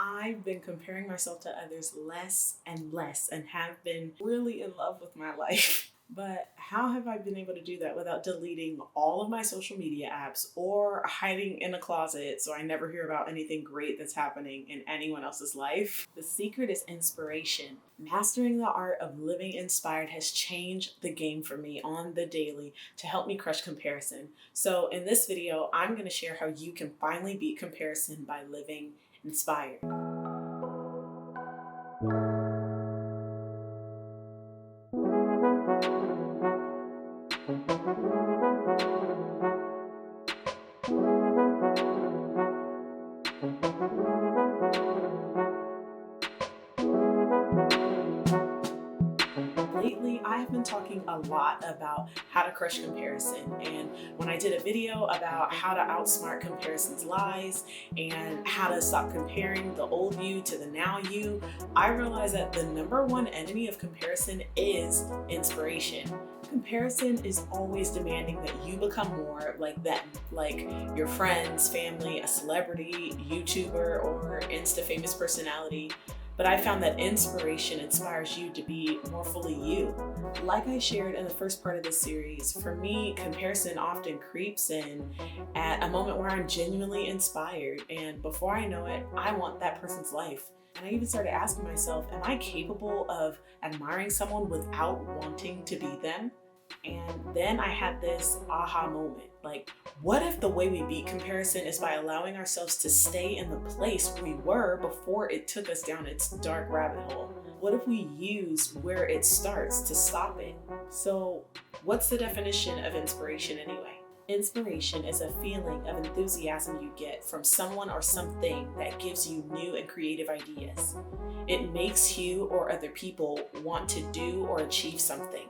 I've been comparing myself to others less and less and have been really in love with my life. But how have I been able to do that without deleting all of my social media apps or hiding in a closet so I never hear about anything great that's happening in anyone else's life? The secret is inspiration. Mastering the art of living inspired has changed the game for me on the daily to help me crush comparison. So in this video, I'm going to share how you can finally beat comparison by living inspired. Lately, I have been talking a lot about how to crush comparison, and when I did a video about how to outsmart comparison's lies and how to stop comparing the old you to the now you, I realized that the number one enemy of comparison is inspiration. Comparison is always demanding that you become more like them, like your friends, family, a celebrity, YouTuber, or Insta famous personality. But I found that inspiration inspires you to be more fully you. Like I shared in the first part of this series, for me, comparison often creeps in at a moment where I'm genuinely inspired, and before I know it, I want that person's life. And I even started asking myself, am I capable of admiring someone without wanting to be them? And then I had this aha moment. Like, what if the way we beat comparison is by allowing ourselves to stay in the place we were before it took us down its dark rabbit hole? What if we use where it starts to stop it? So, what's the definition of inspiration anyway? Inspiration is a feeling of enthusiasm you get from someone or something that gives you new and creative ideas. It makes you or other people want to do or achieve something.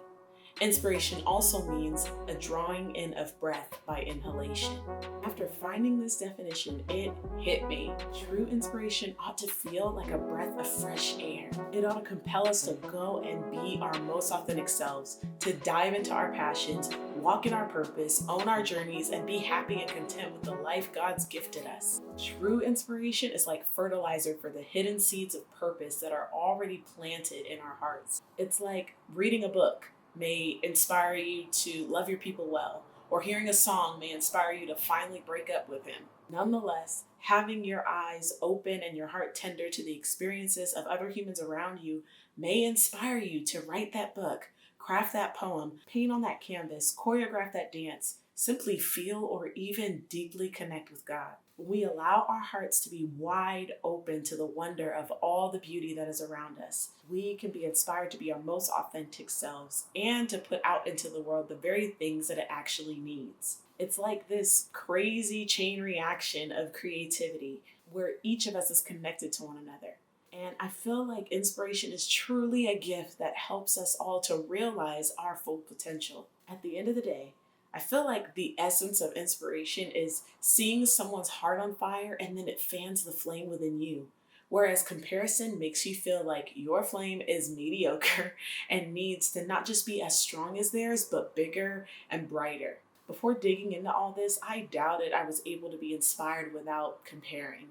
Inspiration also means a drawing in of breath by inhalation. After finding this definition, it hit me. True inspiration ought to feel like a breath of fresh air. It ought to compel us to go and be our most authentic selves, to dive into our passions, walk in our purpose, own our journeys, and be happy and content with the life God's gifted us. True inspiration is like fertilizer for the hidden seeds of purpose that are already planted in our hearts. It's like reading a book may inspire you to love your people well, or hearing a song may inspire you to finally break up with him. Nonetheless, having your eyes open and your heart tender to the experiences of other humans around you may inspire you to write that book, craft that poem, paint on that canvas, choreograph that dance, simply feel or even deeply connect with God. When we allow our hearts to be wide open to the wonder of all the beauty that is around us, we can be inspired to be our most authentic selves and to put out into the world the very things that it actually needs. It's like this crazy chain reaction of creativity where each of us is connected to one another. And I feel like inspiration is truly a gift that helps us all to realize our full potential. At the end of the day, I feel like the essence of inspiration is seeing someone's heart on fire and then it fans the flame within you. Whereas comparison makes you feel like your flame is mediocre and needs to not just be as strong as theirs, but bigger and brighter. Before digging into all this, I doubted I was able to be inspired without comparing.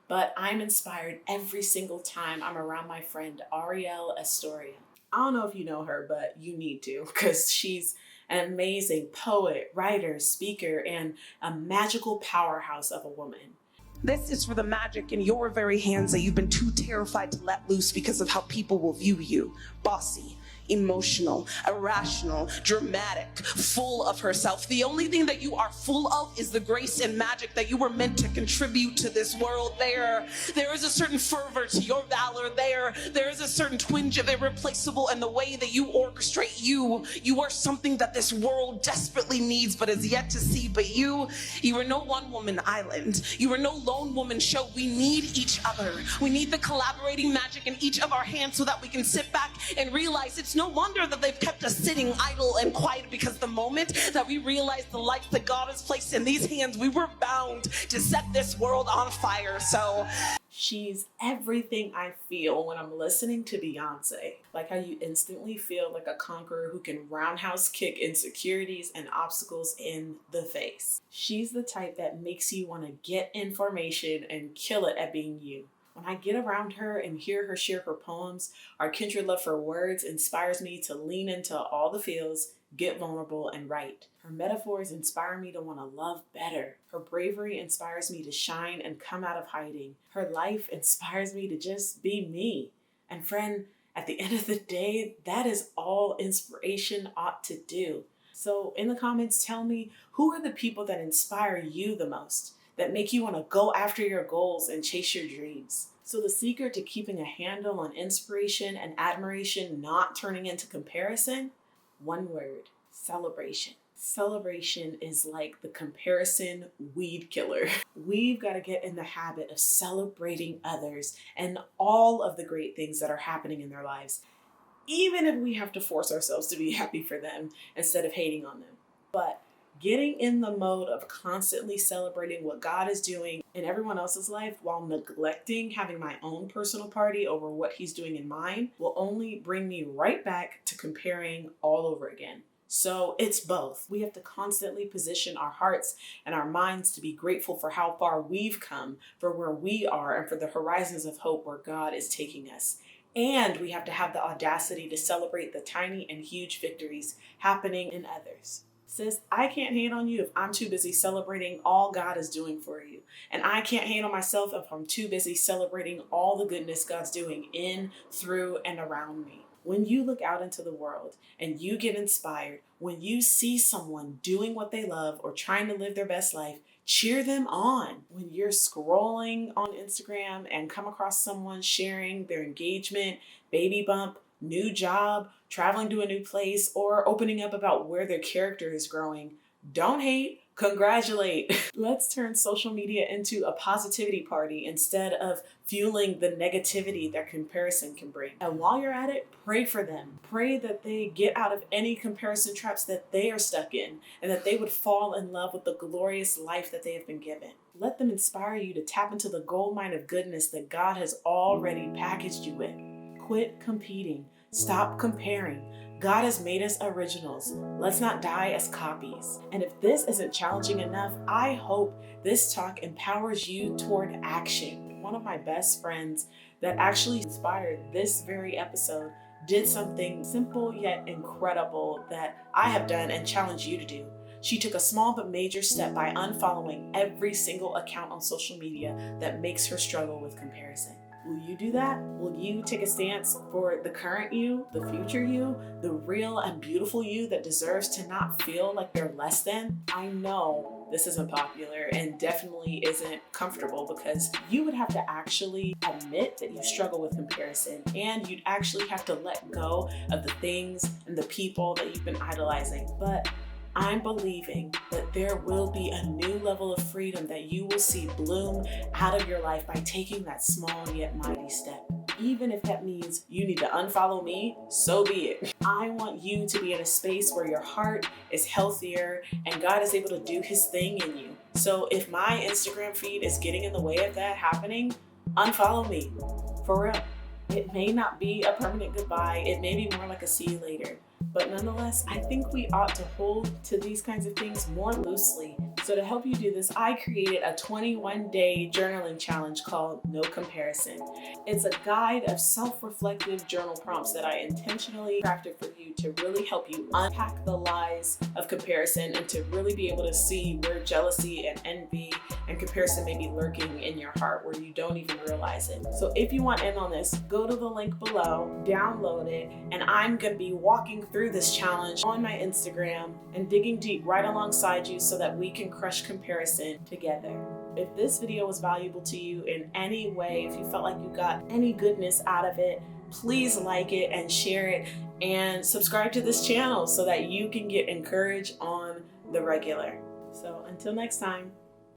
But I'm inspired every single time I'm around my friend Ariel Astoria. I don't know if you know her, but you need to, because she's an amazing poet, writer, speaker, and a magical powerhouse of a woman. This is for the magic in your very hands that you've been too terrified to let loose because of how people will view you. Bossy, emotional, irrational, dramatic, full of herself. The only thing that you are full of is the grace and magic that you were meant to contribute to this world. There is a certain fervor to your valor. There is a certain twinge of irreplaceable in the way that you orchestrate you. You are something that this world desperately needs but is yet to see. But you are no one-woman island. You are no lone woman show. We need each other. We need the collaborating magic in each of our hands so that we can sit back and realize it's no wonder that they've kept us sitting idle and quiet, because the moment that we realize the light that God has placed in these hands, we were bound to set this world on fire. So she's everything I feel when I'm listening to Beyonce. Like how you instantly feel like a conqueror who can roundhouse kick insecurities and obstacles in the face. She's the type that makes you want to get information and kill it at being you. When I get around her and hear her share her poems, our kindred love for words inspires me to lean into all the feels, get vulnerable, and write. Her metaphors inspire me to want to love better. Her bravery inspires me to shine and come out of hiding. Her life inspires me to just be me. And friend, at the end of the day, that is all inspiration ought to do. So in the comments, tell me, who are the people that inspire you the most, that make you want to go after your goals and chase your dreams? So the secret to keeping a handle on inspiration and admiration not turning into comparison? One word: celebration. Celebration is like the comparison weed killer. We've got to get in the habit of celebrating others and all of the great things that are happening in their lives, even if we have to force ourselves to be happy for them instead of hating on them. But getting in the mode of constantly celebrating what God is doing in everyone else's life while neglecting having my own personal party over what He's doing in mine will only bring me right back to comparing all over again. So it's both. We have to constantly position our hearts and our minds to be grateful for how far we've come, for where we are, and for the horizons of hope where God is taking us. And we have to have the audacity to celebrate the tiny and huge victories happening in others. Sis, I can't hate on you if I'm too busy celebrating all God is doing for you. And I can't hate on myself if I'm too busy celebrating all the goodness God's doing in, through, and around me. When you look out into the world and you get inspired, when you see someone doing what they love or trying to live their best life, cheer them on. When you're scrolling on Instagram and come across someone sharing their engagement, baby bump, new job, traveling to a new place, or opening up about where their character is growing, don't hate, congratulate. Let's turn social media into a positivity party instead of fueling the negativity that comparison can bring. And while you're at it, pray for them. Pray that they get out of any comparison traps that they are stuck in, and that they would fall in love with the glorious life that they have been given. Let them inspire you to tap into the gold mine of goodness that God has already packaged you with. Quit competing. Stop comparing. God has made us originals. Let's not die as copies. And if this isn't challenging enough, I hope this talk empowers you toward action. One of my best friends that actually inspired this very episode did something simple yet incredible that I have done and challenge you to do. She took a small but major step by unfollowing every single account on social media that makes her struggle with comparison. Will you do that? Will you take a stance for the current you, the future you, the real and beautiful you that deserves to not feel like they're less than? I know this isn't popular and definitely isn't comfortable, because you would have to actually admit that you struggle with comparison, and you'd actually have to let go of the things and the people that you've been idolizing. But I'm believing that there will be a new level of freedom that you will see bloom out of your life by taking that small yet mighty step. Even if that means you need to unfollow me, so be it. I want you to be in a space where your heart is healthier and God is able to do His thing in you. So if my Instagram feed is getting in the way of that happening, unfollow me. For real. It may not be a permanent goodbye. It may be more like a see you later. But nonetheless, I think we ought to hold to these kinds of things more loosely. So to help you do this, I created a 21-day journaling challenge called No Comparison. It's a guide of self-reflective journal prompts that I intentionally crafted for you to really help you unpack the lies of comparison and to really be able to see where jealousy and envy and comparison may be lurking in your heart where you don't even realize it. So if you want in on this, go to the link below, download it, and I'm going to be walking through this challenge on my Instagram and digging deep right alongside you so that we can crush comparison together. If this video was valuable to you in any way, if you felt like you got any goodness out of it, please like it and share it and subscribe to this channel so that you can get encouraged on the regular. So until next time.